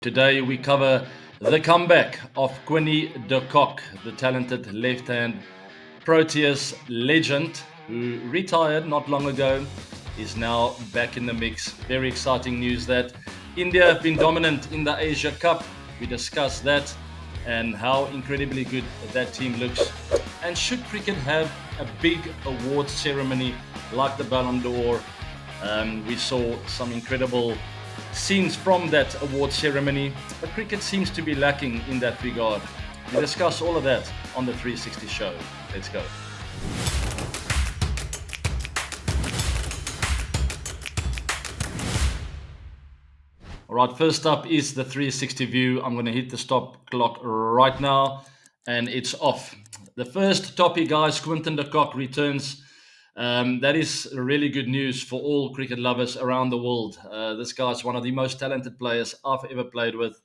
Today we cover the comeback of Quinton de Kock, the talented left-hand Proteas legend who retired not long ago, is now back in the mix. Very exciting news that India have been dominant in the Asia Cup. We discuss that and how incredibly good that team looks. And should cricket have a big awards ceremony like the Ballon d'Or? We saw some incredible scenes from that award ceremony, but cricket seems to be lacking in that regard. We discuss all of that on the 360 show. Let's go. All right, first up is the 360 view. I'm going to hit the stop clock right now, and it's off. The first topic, guys, Quinton de Kock returns. That is really good news for all cricket lovers around the world. This guy's one of the most talented players I've ever played with.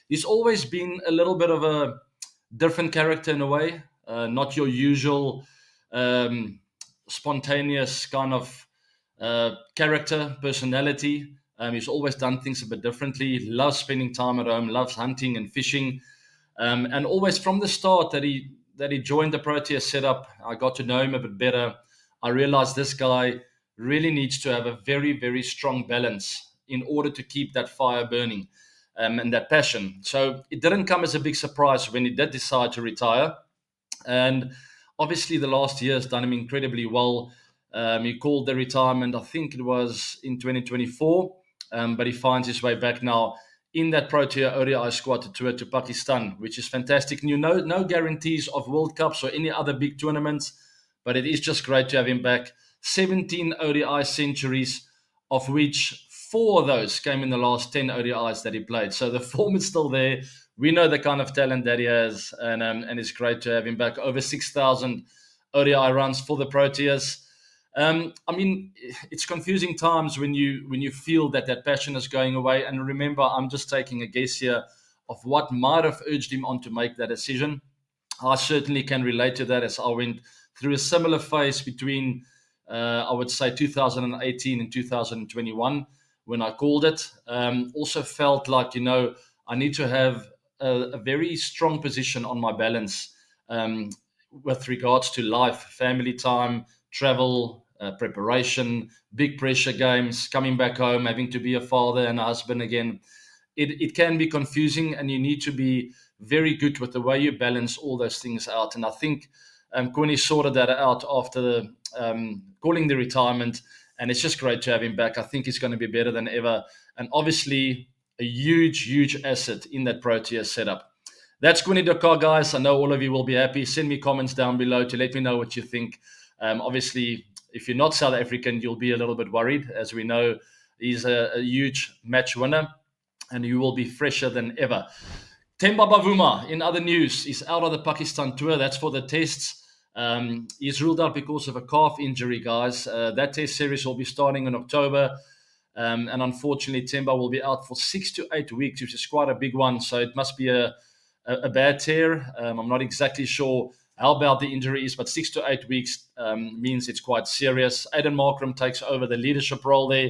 He's always been a little bit of a different character in a way, not your usual um, spontaneous kind of character, personality. He's always done things a bit differently. Loves spending time at home, loves hunting and fishing, and always from the start that he joined the Proteas setup, I got to know him a bit better. I realized this guy really needs to have a very, very strong balance in order to keep that fire burning and that passion. So it didn't come as a big surprise when he did decide to retire. And obviously, the last year has done him incredibly well. He called the retirement, I think it was in 2024, but he finds his way back now in that Protea ODI squad to tour to Pakistan, which is fantastic. No guarantees of World Cups or any other big tournaments, but it is just great to have him back. 17 ODI centuries, of which four of those came in the last 10 ODIs that he played. So the form is still there. We know the kind of talent that he has, and it's great to have him back. Over 6,000 ODI runs for the Proteas. I mean, it's confusing times when you feel that passion is going away. And remember, I'm just taking a guess here of what might have urged him on to make that decision. I certainly can relate to that as I went through a similar phase between, I would say, 2018 and 2021 when I called it. Also felt like, I need to have a very strong position on my balance with regards to life, family time, travel, preparation, big pressure games, coming back home, having to be a father and a husband again. It can be confusing, and you need to be very good with the way you balance all those things out. And I think Quinny sorted that out after calling the retirement, and it's just great to have him back. I think he's going to be better than ever, and obviously a huge, huge asset in that Protea setup. That's Quinny de Kock, guys. I know all of you will be happy. Send me comments down below to let me know what you think. Obviously, if you're not South African, you'll be a little bit worried. As we know, he's a huge match winner, and you will be fresher than ever. Temba Bavuma, in other news, is out of the Pakistan tour. That's for the tests. He's ruled out because of a calf injury, guys. That test series will be starting in October. And unfortunately, Temba will be out for 6 to 8 weeks, which is quite a big one. So it must be a bad tear. I'm not exactly sure how bad the injury is, but 6 to 8 weeks means it's quite serious. Aidan Markram takes over the leadership role there.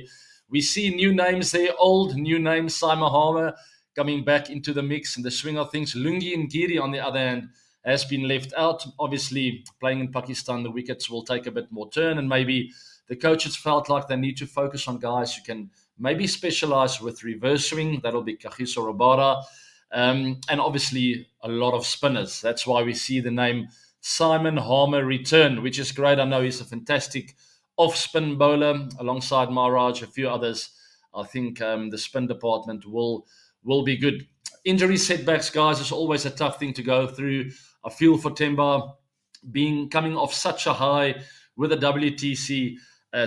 We see new names there, old new names. Simon Harmer coming back into the mix and the swing of things. Lungi Ngiri, on the other hand, has been left out. Obviously, playing in Pakistan, the wickets will take a bit more turn, and maybe the coaches felt like they need to focus on guys who can maybe specialize with reverse swing. That'll be Kagiso Rabada. And obviously, a lot of spinners. That's why we see the name Simon Harmer return, which is great. I know he's a fantastic off-spin bowler alongside Maharaj, a few others. I think the spin department will be good. Injury setbacks, guys, is always a tough thing to go through. I feel for Temba coming off such a high with the WTC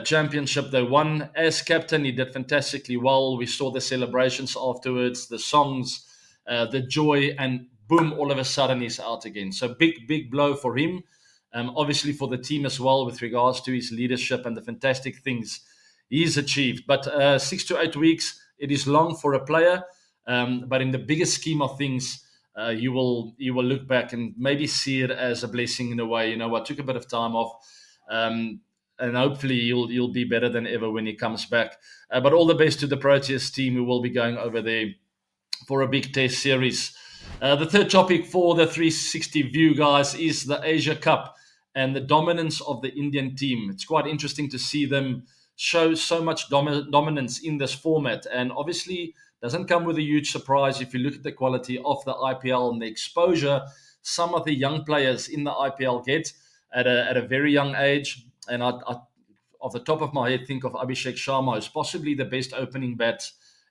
championship. They won as captain. He did fantastically well. We saw the celebrations afterwards, the songs, the joy, and boom, all of a sudden he's out again. So big blow for him. Obviously for the team as well with regards to his leadership and the fantastic things he's achieved. But 6 to 8 weeks, it is long for a player. But in the bigger scheme of things, you will look back and maybe see it as a blessing in a way. I took a bit of time off, and hopefully you'll be better than ever when he comes back. But all the best to the Proteas team who will be going over there for a big test series. The third topic for the 360 view, guys, is the Asia Cup and the dominance of the Indian team. It's quite interesting to see them show so much dominance in this format, and obviously doesn't come with a huge surprise if you look at the quality of the IPL and the exposure some of the young players in the IPL get at a very young age. And off the top of my head, think of Abhishek Sharma as possibly the best opening bat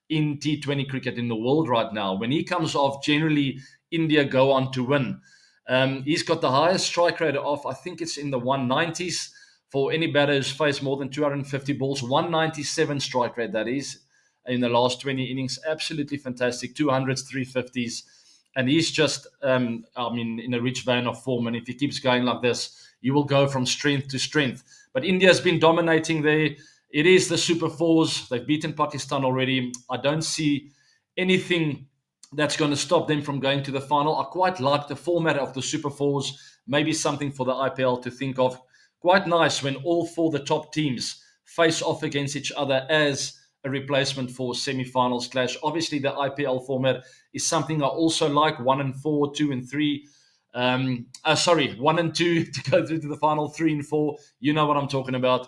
in T20 cricket in the world right now. When he comes off, generally India go on to win. He's got the highest strike rate off. I think it's in the 190s for any batter who's faced more than 250 balls. 197 strike rate, that is, in the last 20 innings. Absolutely fantastic. 200s, 350s. And he's just, in a rich vein of form. And if he keeps going like this, he will go from strength to strength. But India's been dominating there. It is the Super Fours. They've beaten Pakistan already. I don't see anything that's going to stop them from going to the final. I quite like the format of the Super Fours. Maybe something for the IPL to think of. Quite nice when all four the top teams face off against each other as a replacement for semi-finals clash. Obviously, the IPL format is something I also like. 1 and 4, 2 and 3. 1 and 2 to go through to the final. 3 and 4. You know what I'm talking about.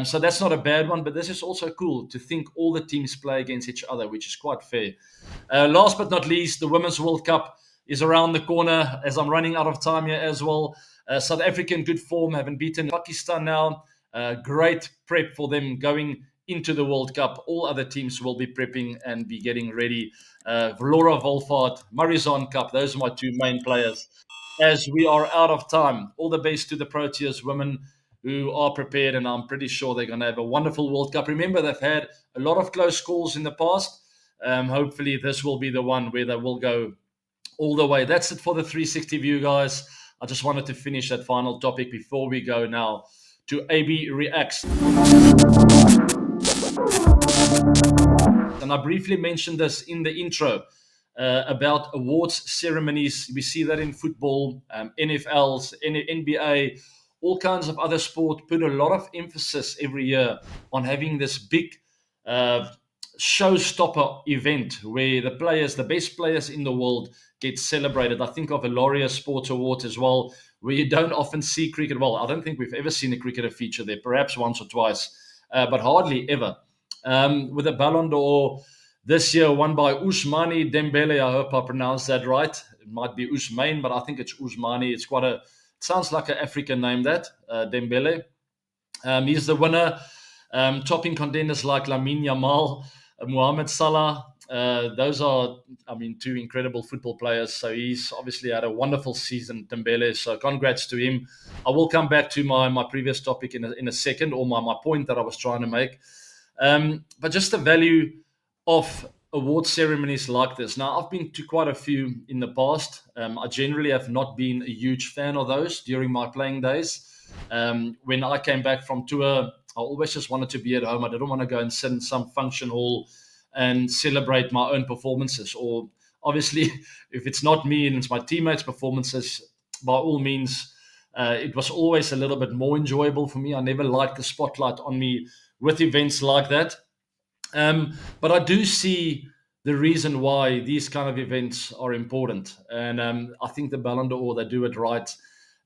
So that's not a bad one, but this is also cool to think all the teams play against each other, which is quite fair. Last but not least, the Women's World Cup is around the corner as I'm running out of time here as well. South Africa in good form, having beaten Pakistan now. Great prep for them going into the World Cup. All other teams will be prepping and be getting ready. Laura Wolfhard, Marizon Cup, those are my two main players. As we are out of time, all the best to the Proteas women who are prepared, and I'm pretty sure they're going to have a wonderful World Cup. Remember, they've had a lot of close calls in the past. Hopefully, this will be the one where they will go all the way. That's it for the 360 view, guys. I just wanted to finish that final topic before we go now to AB Reacts. And I briefly mentioned this in the intro about awards ceremonies. We see that in football, NFLs, NBA, all kinds of other sport put a lot of emphasis every year on having this big showstopper event where the players, the best players in the world, get celebrated. I think of a Laureate Sports Award as well, where you don't often see cricket. Well, I don't think we've ever seen a cricketer feature there, perhaps once or twice, but hardly ever. With a Ballon d'Or this year won by Ousmane Dembele. I hope I pronounced that right. It might be Ousmane, but I think it's Ousmane. It's quite it sounds like an African name, that Dembele. He's the winner. Topping contenders like Lamine Yamal, Mohamed Salah. Those are, two incredible football players. So he's obviously had a wonderful season, Dembele. So congrats to him. I will come back to my previous topic in a second, or my point that I was trying to make. But just the value of award ceremonies like this. Now, I've been to quite a few in the past. I generally have not been a huge fan of those during my playing days. When I came back from tour, I always just wanted to be at home. I didn't want to go and sit in some function hall and celebrate my own performances. Or obviously, if it's not me and it's my teammates' performances, by all means, it was always a little bit more enjoyable for me. I never liked the spotlight on me with events like that. But I do see the reason why these kind of events are important. And I think the Ballon d'Or, they do it right.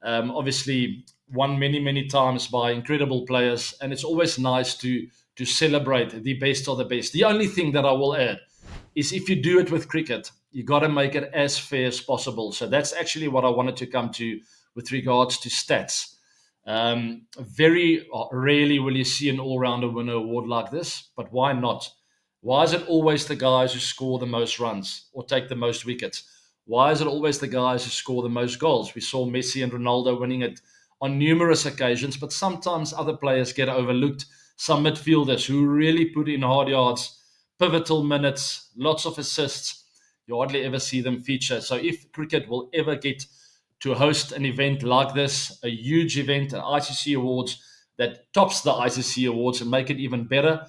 Obviously, won many, many times by incredible players. And it's always nice to celebrate the best of the best. The only thing that I will add is if you do it with cricket, you got to make it as fair as possible. So that's actually what I wanted to come to with regards to stats. Very rarely will you see an all-rounder win an award like this, but why not? Why is it always the guys who score the most runs or take the most wickets? Why is it always the guys who score the most goals? We saw Messi and Ronaldo winning it on numerous occasions, but sometimes other players get overlooked. Some midfielders who really put in hard yards, pivotal minutes, lots of assists. You hardly ever see them feature. So if cricket will ever get to host an event like this, a huge event, an ICC Awards that tops the ICC Awards, and make it even better,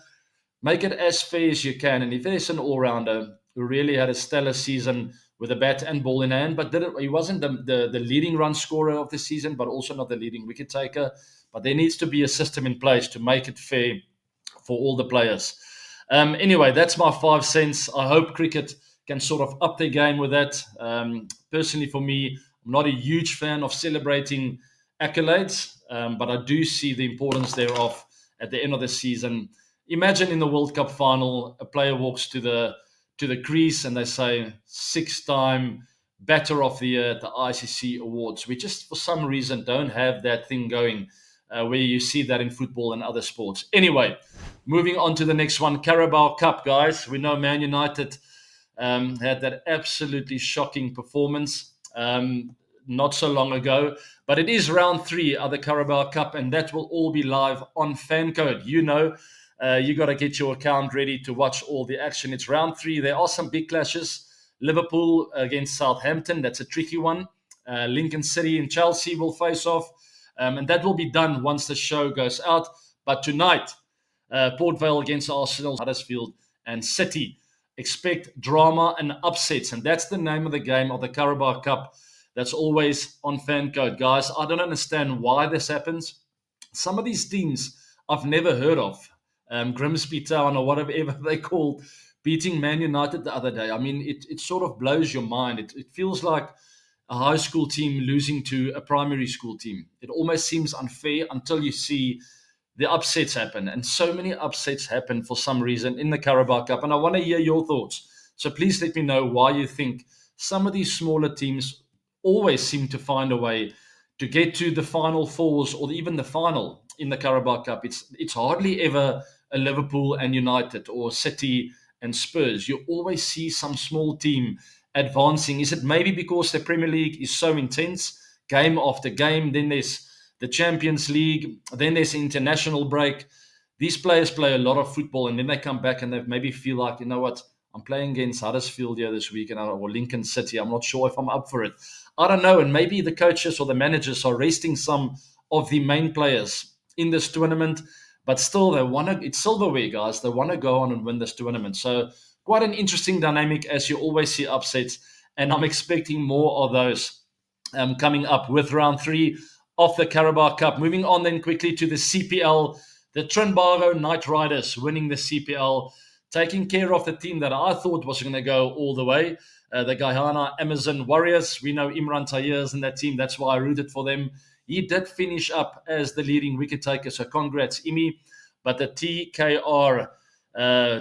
make it as fair as you can. And if there's an all-rounder who really had a stellar season with a bat and ball in hand, but he wasn't the leading run scorer of the season, but also not the leading wicket taker. But there needs to be a system in place to make it fair for all the players. Anyway, that's my 5 cents. I hope cricket can sort of up their game with that. Personally, for me, I'm not a huge fan of celebrating accolades, but I do see the importance thereof at the end of the season. Imagine in the World Cup final, a player walks to the crease and they say 6-time batter of the year at the ICC awards. We just for some reason don't have that thing going where you see that in football and other sports. Anyway, moving on to the next one, Carabao Cup, guys. We know Man United had that absolutely shocking performance not so long ago. But it is round 3 of the Carabao Cup, and that will all be live on FanCode. You got to get your account ready to watch all the action. It's round 3. There are some big clashes. Liverpool against Southampton. That's a tricky one. Lincoln City and Chelsea will face off. And that will be done once the show goes out. But tonight, Port Vale against Arsenal, Huddersfield, and City. Expect drama and upsets. And that's the name of the game of the Carabao Cup. That's always on FanCode. Guys, I don't understand why this happens. Some of these teams I've never heard of. Grimsby Town or whatever they called, beating Man United the other day. I mean, it sort of blows your mind. It feels like a high school team losing to a primary school team. It almost seems unfair until you see the upsets happen. And so many upsets happen for some reason in the Carabao Cup. And I want to hear your thoughts. So please let me know why you think some of these smaller teams always seem to find a way to get to the final fours or even the final in the Carabao Cup. It's hardly ever a Liverpool and United or City and Spurs. You always see some small team advancing. Is it maybe because the Premier League is so intense, game after game? Then there's the Champions League, then there's international break. These players play a lot of football and then they come back and they maybe feel like, you know what, I'm playing against Huddersfield here this week or Lincoln City. I'm not sure if I'm up for it. I don't know. And maybe the coaches or the managers are resting some of the main players in this tournament, but still they want to, it's silverware, guys. They want to go on and win this tournament. So quite an interesting dynamic as you always see upsets. And I'm expecting more of those coming up with round 3 of the Carabao Cup. Moving on then quickly to the CPL, the Trinbago Knight Riders winning the CPL, taking care of the team that I thought was going to go all the way. The Guyana Amazon Warriors. We know Imran Tahir is in that team. That's why I rooted for them. He did finish up as the leading wicket taker, so congrats, Imi. But the TKR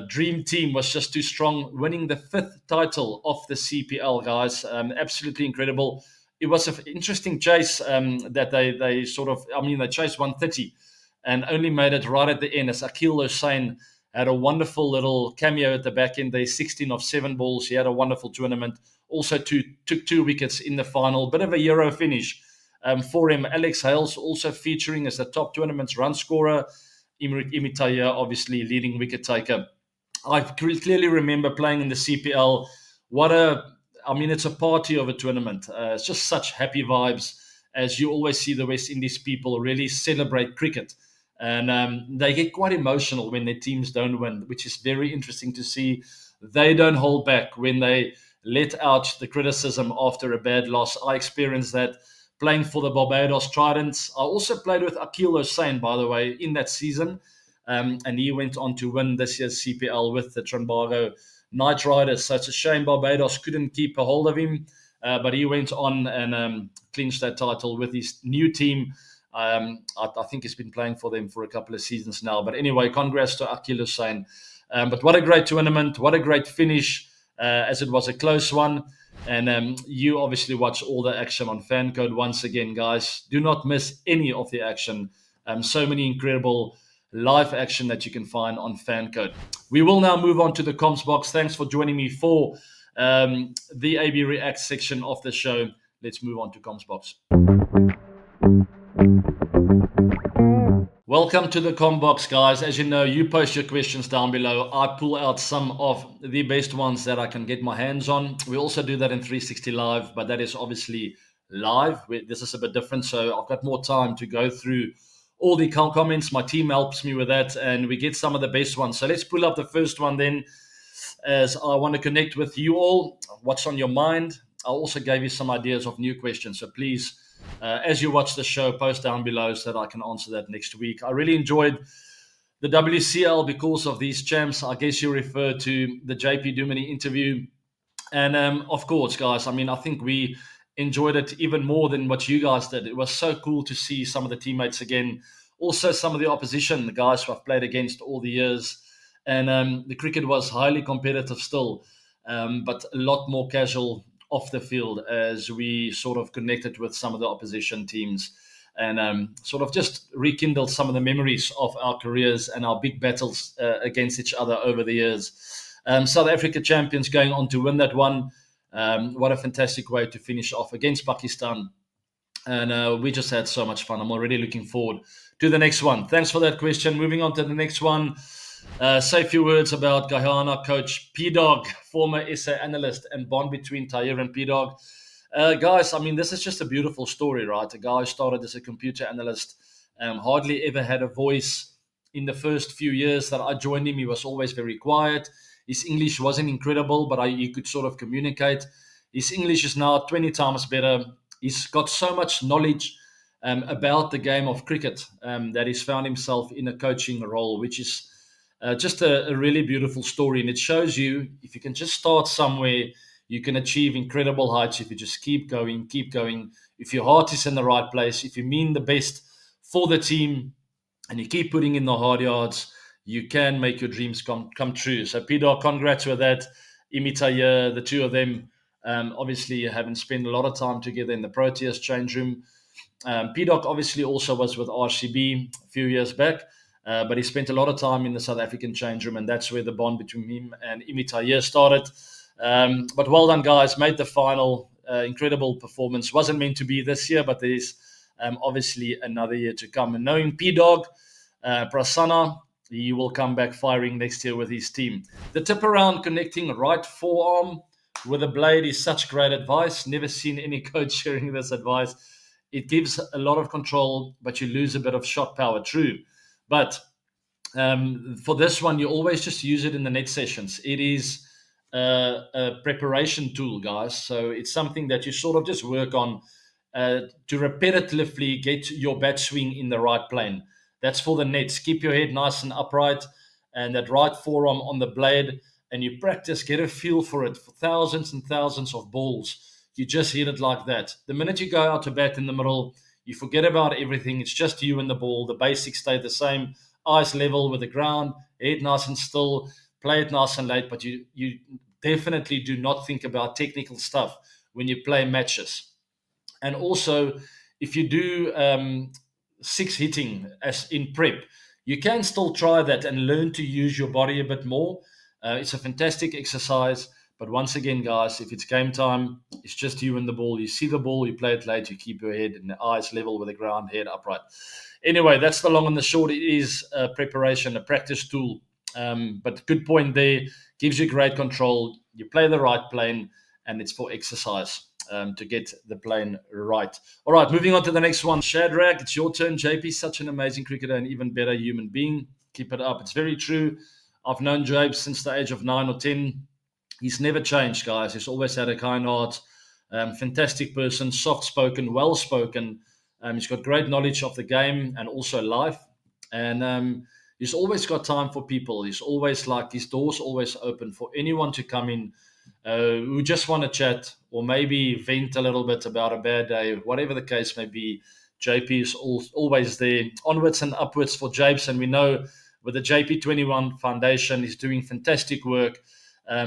Dream Team was just too strong, winning the 5th title of the CPL, guys. Absolutely incredible. It was an interesting chase that they sort of, they chased 130 and only made it right at the end as Akil Hussain had a wonderful little cameo at the back end. They 16 of 7 balls. He had a wonderful tournament. Also took 2 wickets in the final. Bit of a Euro finish for him. Alex Hales also featuring as the top tournament's run scorer. Imi Tahir, obviously leading wicket taker. I clearly remember playing in the CPL. It's a party of a tournament. It's just such happy vibes as you always see the West Indies people really celebrate cricket. And they get quite emotional when their teams don't win, which is very interesting to see. They don't hold back when they let out the criticism after a bad loss. I experienced that playing for the Barbados Tridents. I also played with Akil Hussain, by the way, in that season. And he went on to win this year's CPL with the Trinbago Knight Riders. So it's a shame Barbados couldn't keep a hold of him. But he went on and clinched that title with his new team. I think he's been playing for them for a couple of seasons now. But anyway, congrats to Akil Hussain. But what a great tournament. What a great finish, as it was a close one. And you obviously watch all the action on FanCode once again, guys. Do not miss any of the action. So many incredible live action that you can find on FanCode. We will now move on to the comms box. Thanks for joining me for the AB React section of the show. Let's move on to comms box. Welcome to the Combox, guys. As you know, you post your questions down below. I pull out some of the best ones that I can get my hands on. We also do that in 360 Live, but that is obviously live. This is a bit different, so I've got more time to go through all the comments. My team helps me with that, and we get some of the best ones. So let's pull up the first one then, as I want to connect with you all. What's on your mind? I also gave you some ideas of new questions, so please, as you watch the show, post down below so that I can answer that next week. I really enjoyed the WCL because of these champs. I guess you refer to the JP Duminy interview. And of course, guys, I mean, I think we enjoyed it even more than what you guys did. It was so cool to see some of the teammates again, also some of the opposition, the guys who I've played against all the years. And the cricket was highly competitive still, but a lot more casual off the field as we sort of connected with some of the opposition teams and sort of just rekindled some of the memories of our careers and our big battles against each other over the years. South Africa champions going on to win that one. What a fantastic way to finish off against Pakistan. And we just had so much fun. I'm already looking forward to the next one. Thanks for that question. Moving on to the next one. Say a few words about Guyana coach Pdogg, former SA analyst, and bond between Tahir and Pdogg. Guys, I mean, this is just a beautiful story, right? A guy started as a computer analyst, hardly ever had a voice. In the first few years that I joined him, he was always very quiet. His English wasn't incredible, but he could sort of communicate. His English is now 20 times better. He's got so much knowledge about the game of cricket that he's found himself in a coaching role, which is just a really beautiful story. And it shows you if you can just start somewhere, you can achieve incredible heights if you just keep going, keep going. If your heart is in the right place, if you mean the best for the team, and you keep putting in the hard yards, you can make your dreams come true. So, Peter, congrats with that. Imitaya, the two of them, obviously haven't spent a lot of time together in the Proteas change room. Pdogg obviously also was with RCB a few years back, but he spent a lot of time in the South African change room, and that's where the bond between him and Imitaya started. But well done, guys. Made the final. Incredible performance. Wasn't meant to be this year, but there's obviously another year to come. And knowing Pdogg, Prasanna, he will come back firing next year with his team. The tip around connecting right forearm with a blade is such great advice. Never seen any coach sharing this advice. It gives a lot of control, but you lose a bit of shot power. True. But for this one, you always just use it in the net sessions. It is a preparation tool, guys. So it's something that you sort of just work on to repetitively get your bat swing in the right plane. That's for the nets. Keep your head nice and upright and that right forearm on the blade. And you practice, get a feel for it for thousands and thousands of balls. You just hit it like that. The minute you go out to bat in the middle, you forget about everything. It's just you and the ball. The basics stay the same. Eyes level with the ground, head nice and still, play it nice and late. But you definitely do not think about technical stuff when you play matches. And also, if you do six hitting as in prep, you can still try that and learn to use your body a bit more. It's a fantastic exercise. But once again, guys, if it's game time, it's just you and the ball. You see the ball, you play it late, you keep your head and the eyes level with the ground, head upright. Anyway, that's the long and the short. It is a preparation, a practice tool. But good point there. Gives you great control. You play the right plane, and it's for exercise to get the plane right. All right, moving on to the next one. Shadrach, it's your turn. JP, such an amazing cricketer and even better human being. Keep it up. It's very true. I've known Jabe since the age of 9 or 10. He's never changed, guys. He's always had a kind heart. Fantastic person, soft-spoken, well-spoken. He's got great knowledge of the game and also life. And he's always got time for people. He's always like, his door's always open for anyone to come in who just want to chat or maybe vent a little bit about a bad day, whatever the case may be. JP is always there. Onwards and upwards for Japes. And we know with the JP21 Foundation, he's doing fantastic work.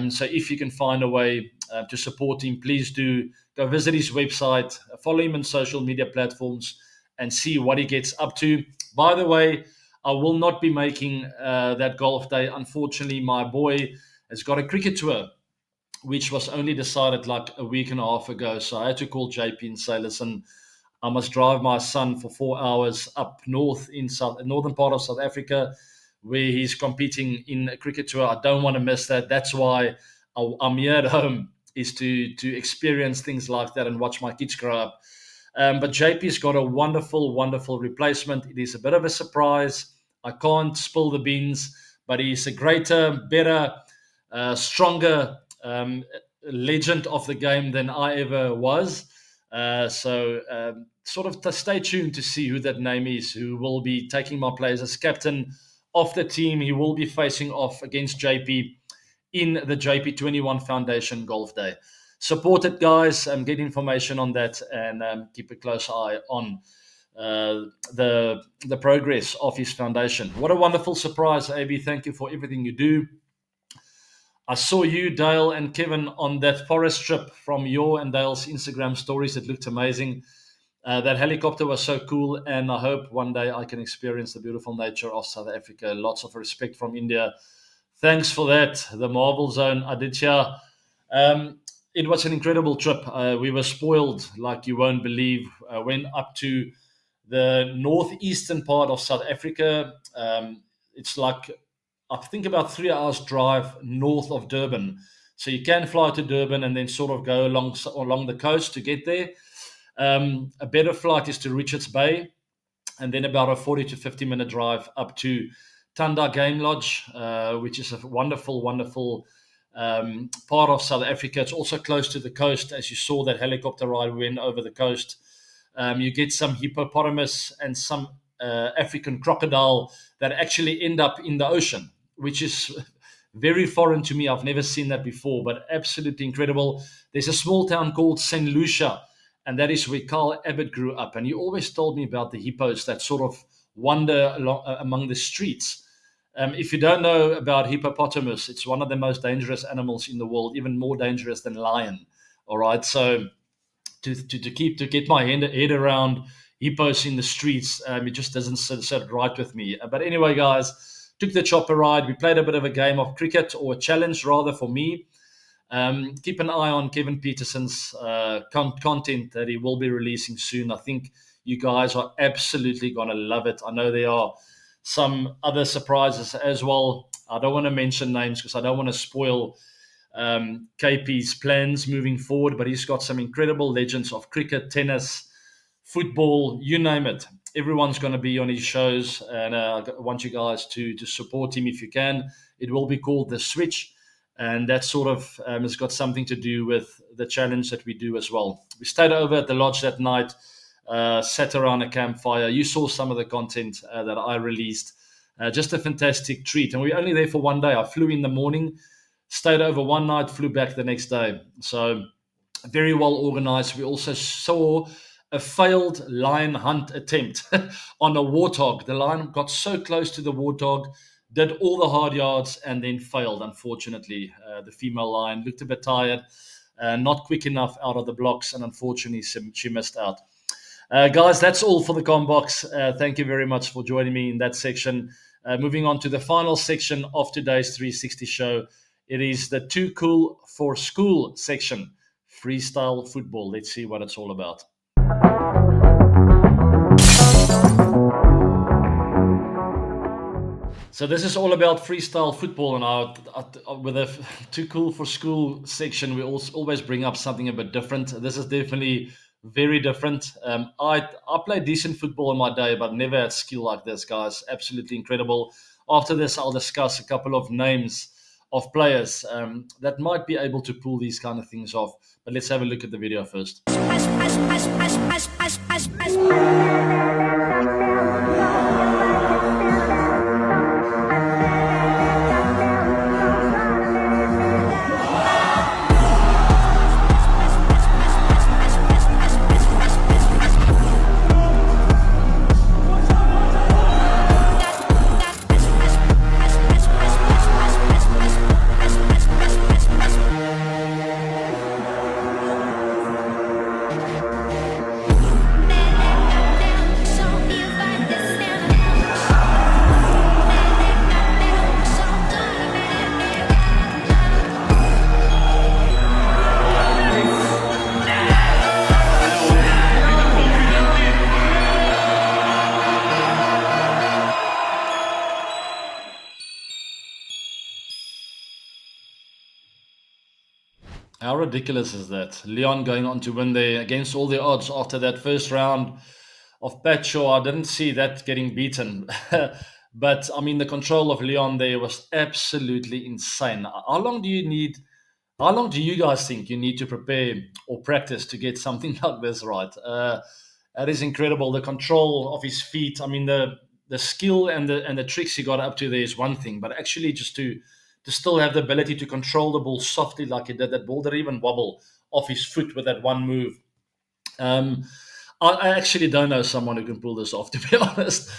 So if you can find a way to support him, please do go visit his website, follow him on social media platforms, and see what he gets up to. By the way, I will not be making that golf day. Unfortunately, my boy has got a cricket tour, which was only decided like a week and a half ago. So I had to call JP and say, listen, I must drive my son for 4 hours up north in northern part of South Africa, where he's competing in a cricket tour. I don't want to miss that. That's why I'm here at home, is to experience things like that and watch my kids grow up. But JP's got a wonderful, wonderful replacement. It is a bit of a surprise. I can't spill the beans, but he's a greater, better, stronger legend of the game than I ever was. So sort of stay tuned to see who that name is, who will be taking my place as captain of the team. He will be facing off against JP in the JP21 Foundation Golf Day. Support it, guys, get information on that, and keep a close eye on the progress of his foundation. What a wonderful surprise, AB. Thank you for everything you do. I saw you, Dale, and Kevin on that forest trip from your and Dale's Instagram stories. It looked amazing. That helicopter was so cool, and I hope one day I can experience the beautiful nature of South Africa. Lots of respect from India. Thanks for that. The Marble Zone, Aditya. It was an incredible trip. We were spoiled like you won't believe. Went up to the northeastern part of South Africa. It's like, I think, about 3 hours drive north of Durban. So you can fly to Durban and then sort of go along the coast to get there. A better flight is to Richards Bay, and then about a 40 to 50-minute drive up to Tanda Game Lodge, which is a wonderful, wonderful part of South Africa. It's also close to the coast. As you saw that helicopter ride we went over the coast, you get some hippopotamus and some African crocodile that actually end up in the ocean, which is very foreign to me. I've never seen that before, but absolutely incredible. There's a small town called St. Lucia, and that is where Carl Abbott grew up. And he always told me about the hippos that sort of wander among the streets. If you don't know about hippopotamus, it's one of the most dangerous animals in the world, even more dangerous than lion. All right, so to get my head around hippos in the streets, it just doesn't sit right with me. But anyway, guys, took the chopper ride. We played a bit of a game of cricket, or a challenge rather, for me. Keep an eye on Kevin Peterson's content that he will be releasing soon. I think you guys are absolutely going to love it. I know there are some other surprises as well. I don't want to mention names because I don't want to spoil KP's plans moving forward, but he's got some incredible legends of cricket, tennis, football, you name it. Everyone's going to be on his shows, and I want you guys to support him if you can. It will be called The Switch, and that sort of has got something to do with the challenge that we do as well. We stayed over at the lodge that night, sat around a campfire. You saw some of the content that I released. Just a fantastic treat. And we were only there for one day. I flew in the morning, stayed over one night, flew back the next day. So very well organized. We also saw a failed lion hunt attempt on a warthog. The lion got so close to the warthog, did all the hard yards, and then failed, unfortunately. The female lion looked a bit tired, not quick enough out of the blocks, and unfortunately she missed out. Guys, that's all for the Combox. Thank you very much for joining me in that section. Moving on to the final section of today's 360 show. It is the Too Cool for School section, freestyle football. Let's see what it's all about. So this is all about freestyle football, and with a Too Cool for School section, we always bring up something a bit different. This is definitely very different. I played decent football in my day, but never had skill like this, guys. Absolutely incredible. After this, I'll discuss a couple of names of players that might be able to pull these kind of things off. But let's have a look at the video first. How ridiculous is that? Leon going on to win there against all the odds after that first round of Patshaw. I didn't see that getting beaten. But, I mean, the control of Leon there was absolutely insane. How long do you need? How long do you guys think you need to prepare or practice to get something like this right? That is incredible. The control of his feet. I mean, the skill and the tricks he got up to there is one thing, but actually just to to still have the ability to control the ball softly like he did. That ball didn't even wobble off his foot with that one move. Um, I actually don't know someone who can pull this off, to be honest.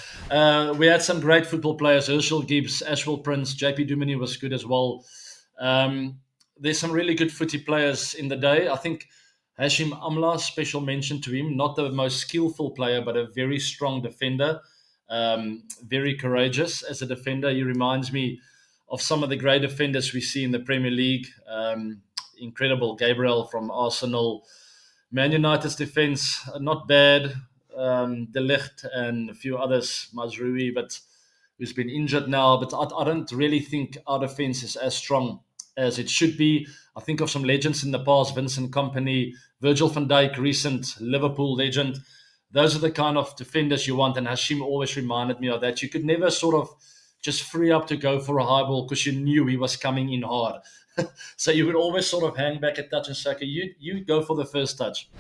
We had some great football players: Herschel Gibbs, Ashwell Prince, JP Duminy was good as well. Um, there's some really good footy players in the day. I think Hashim Amla, special mention to him. Not the most skillful player, but a very strong defender. Very courageous as a defender. He reminds me of some of the great defenders we see in the Premier League. Incredible. Gabriel from Arsenal. Man United's defense, not bad. De Ligt and a few others, Mazrui, but who's been injured now. But I don't really think our defense is as strong as it should be. I think of some legends in the past: Vincent Kompany, Virgil van Dijk, recent Liverpool legend. Those are the kind of defenders you want. And Hashim always reminded me of that. You could never sort of just free up to go for a high ball because you knew he was coming in hard. So you would always sort of hang back a touch and say, okay, you go for the first touch.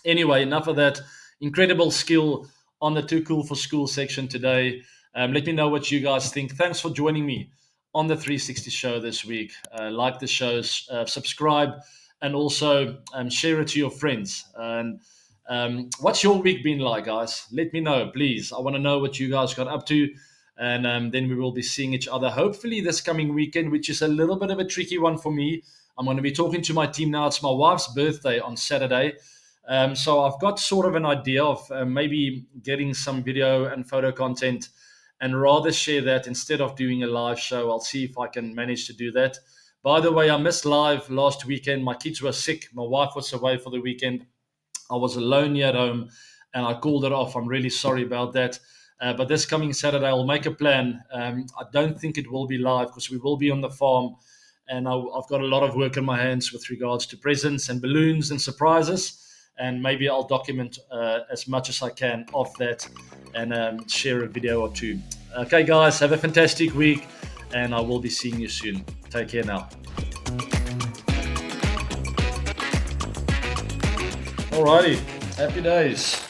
Anyway, enough of that. Incredible skill on the Too Cool for School section today. Let me know what you guys think. Thanks for joining me on the 360 show this week. Like the show, subscribe, and also share it to your friends. And what's your week been like, guys? Let me know, please. I want to know what you guys got up to. And then we will be seeing each other hopefully this coming weekend, which is a little bit of a tricky one for me. I'm going to be talking to my team now. It's my wife's birthday on Saturday. So I've got sort of an idea of maybe getting some video and photo content and rather share that instead of doing a live show. I'll see if I can manage to do that. By the way, I missed live last weekend. My kids were sick. My wife was away for the weekend. I was alone here at home and I called it off. I'm really sorry about that. But this coming Saturday, I'll make a plan. I don't think it will be live because we will be on the farm. And I've got a lot of work in my hands with regards to presents and balloons and surprises. And maybe I'll document as much as I can of that and share a video or two. Okay, guys, have a fantastic week. And I will be seeing you soon. Take care now. Alrighty, happy days.